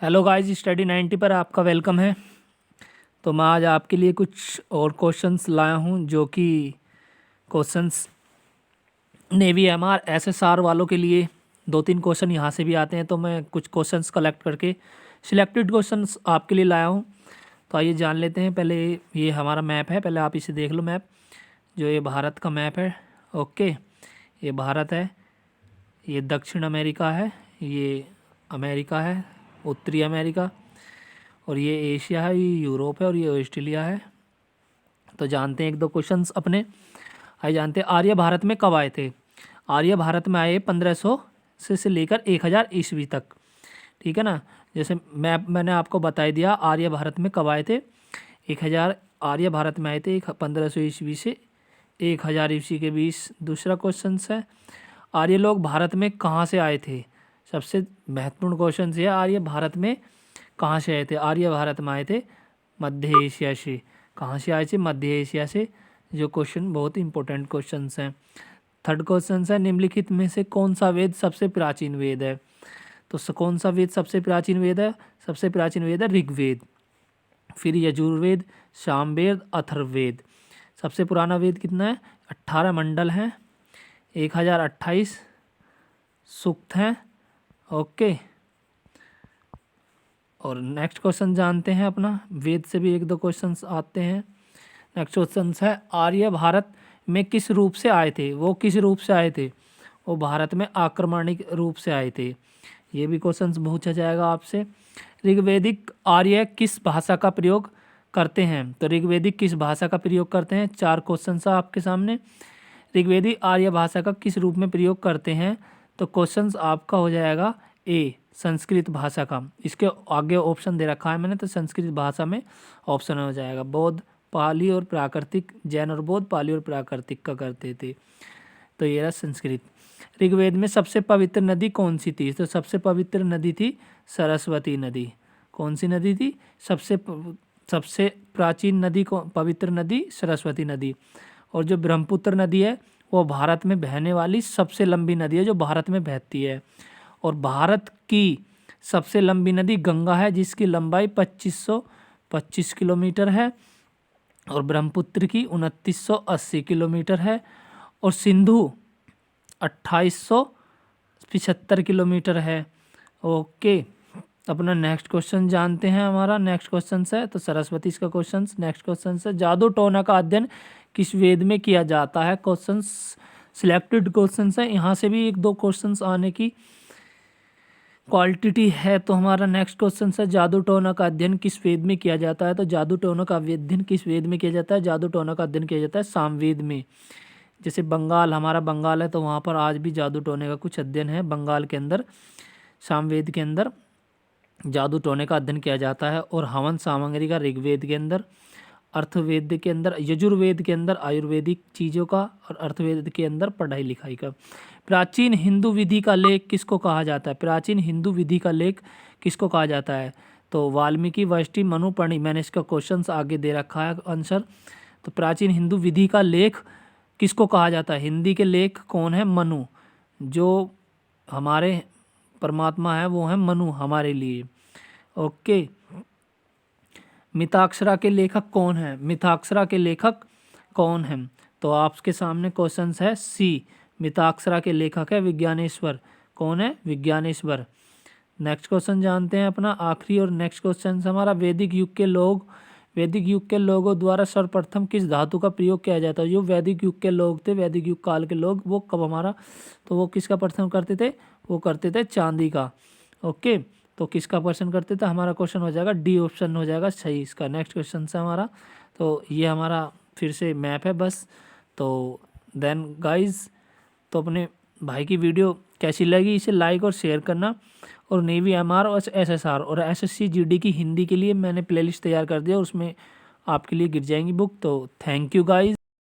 Hello guys, study 90 पर आपका welcome है। तो मैं आज आपके लिए कुछ और क्वेश्चंस लाया हूं जो कि क्वेश्चंस नेवी एमआर एसएसआर वालों के लिए 2-3 क्वेश्चन यहां से भी आते हैं। तो मैं कुछ क्वेश्चंस कलेक्ट करके सिलेक्टेड क्वेश्चंस आपके लिए लाया हूं। तो आइए जान लेते हैं। पहले ये हमारा मैप है, पहले आप इसे देख लो। मैप जो ये भारत का मैप है। ओके, ये भारत है, ये दक्षिण अमेरिका है, ये अमेरिका है, उत्तरी अमेरिका, और ये एशिया है, ये यूरोप है, और ये ऑस्ट्रेलिया है। तो जानते हैं एक दो क्वेश्चंस अपने। आइए जानते हैं, आर्य भारत में कब आए थे। आर्य भारत में आए 1500 से लेकर 1000 ईस्वी तक। ठीक है ना। जैसे मैंने आपको बता दिया आर्य भारत में कब आए थे। 1000 आर्य भारत में आए थे 1500 ईस्वी से 1000 ईस्वी के बीच। दूसरा क्वेश्चन है, आर्य लोग भारत में कहाँ से आए थे। सबसे महत्वपूर्ण क्वेश्चन है, आर्य भारत में कहाँ से आए थे। आर्य भारत में आए थे मध्य एशिया से। कहाँ से आए थे? मध्य एशिया से। जो क्वेश्चन बहुत इंपॉर्टेंट क्वेश्चन हैं। थर्ड क्वेश्चन है, निम्नलिखित में से कौन सा वेद सबसे प्राचीन वेद है। तो कौन सा वेद सबसे प्राचीन वेद है? सबसे प्राचीन वेद है ऋग्वेद, फिर यजुर्वेद, सामवेद, अथर्ववेद। सबसे पुराना वेद कितना है? 18 मंडल हैं, 1028 सूक्त हैं। ओके, और नेक्स्ट क्वेश्चन जानते हैं अपना। वेद से भी एक दो क्वेश्चंस आते हैं। नेक्स्ट क्वेश्चन है, आर्य भारत में किस रूप से आए थे। वो किस रूप से आए थे? वो भारत में आक्रमणिक रूप से आए थे। ये भी क्वेश्चंस पूछा जाएगा आपसे। ऋग्वेदिक आर्य किस भाषा का प्रयोग करते हैं। तो ऋग्वेदिक किस भाषा का प्रयोग करते हैं? 4 क्वेश्चन आपके सामने। ऋग्वेदिक आर्य भाषा का किस रूप में प्रयोग करते हैं? तो क्वेश्चंस आपका हो जाएगा ए, संस्कृत भाषा का। इसके आगे ऑप्शन दे रखा है मैंने, तो संस्कृत भाषा में ऑप्शन हो जाएगा। बौद्ध, पाली और प्राकृतिक। जैन और बौद्ध पाली और प्राकृतिक का करते थे। तो ये रहा संस्कृत। ऋग्वेद में सबसे पवित्र नदी कौन सी थी? तो सबसे पवित्र नदी थी सरस्वती नदी। कौन सी नदी थी? सबसे प्राचीन नदी को पवित्र नदी सरस्वती नदी। और जो ब्रह्मपुत्र नदी है वो भारत में बहने वाली सबसे लंबी नदी है, जो भारत में बहती है। और भारत की सबसे लंबी नदी गंगा है, जिसकी लंबाई 2525 किलोमीटर है, और ब्रह्मपुत्र की 2980 किलोमीटर है, और सिंधु 2875 किलोमीटर है। ओके, अपना नेक्स्ट क्वेश्चन जानते हैं। हमारा नेक्स्ट क्वेश्चन है, तो सरस्वती इसका क्वेश्चन। नेक्स्ट क्वेश्चन है, जादू टोना का अध्ययन किस वेद में किया जाता है। क्वेश्चन सिलेक्टेड क्वेश्चन है, यहाँ से भी एक दो क्वेश्चन आने की क्वालिटी है। तो हमारा नेक्स्ट क्वेश्चन है, जादू टोना का अध्ययन किस वेद में किया जाता है। तो जादू टोना का अध्ययन किस वेद में किया जाता है? जादू टोना का अध्ययन किया जाता है सामवेद में। जैसे बंगाल, हमारा बंगाल है, तो वहाँ पर आज भी जादू टोने का कुछ अध्ययन है। बंगाल के अंदर सामवेद के अंदर जादू टोने का अध्ययन किया जाता है। और हवन सामग्री का ऋग्वेद के अंदर, अर्थवेद के अंदर, यजुर्वेद के अंदर आयुर्वेदिक चीज़ों का, और अर्थवेद के अंदर पढ़ाई लिखाई का। प्राचीन हिंदू विधि का लेख किसको कहा जाता है? प्राचीन हिंदू विधि का लेख किसको कहा जाता है? तो वाल्मीकि, वशिष्ठ, मनु, पणि। मैंने इसका क्वेश्चन आगे दे रखा है आंसर। तो प्राचीन हिंदू विधि का लेख किसको कहा जाता है? हिंदी के लेख कौन है? मनु। जो हमारे परमात्मा है वो है मनु हमारे लिए। ओके, मिताक्षरा के लेखक कौन है? मिताक्षरा के लेखक कौन है? तो आपके सामने क्वेश्चन है सी, मिताक्षरा के लेखक है विज्ञानेश्वर। कौन है? विज्ञानेश्वर। नेक्स्ट क्वेश्चन जानते हैं अपना आखिरी और नेक्स्ट क्वेश्चन हमारा, वैदिक युग के लोगों द्वारा सर्वप्रथम किस धातु का प्रयोग किया जाता है। जो वैदिक युग के लोग थे, वैदिक युग काल के लोग, वो कब हमारा, तो वो किसका प्रथम करते थे? वो करते थे चांदी का। ओके, तो किसका क्वेश्चन करते थे? हमारा क्वेश्चन हो जाएगा डी ऑप्शन हो जाएगा सही इसका। नेक्स्ट क्वेश्चन है हमारा, तो ये हमारा फिर से मैप है बस। तो देन गाइज, तो अपने भाई की वीडियो कैसी लगी इसे लाइक और शेयर करना। और नेवी एमआर और एसएसआर और एसएससी जीडी की हिंदी के लिए मैंने प्लेलिस्ट तैयार कर दिया, उसमें आपके लिए गिर जाएंगी बुक। तो थैंक यू गाइज।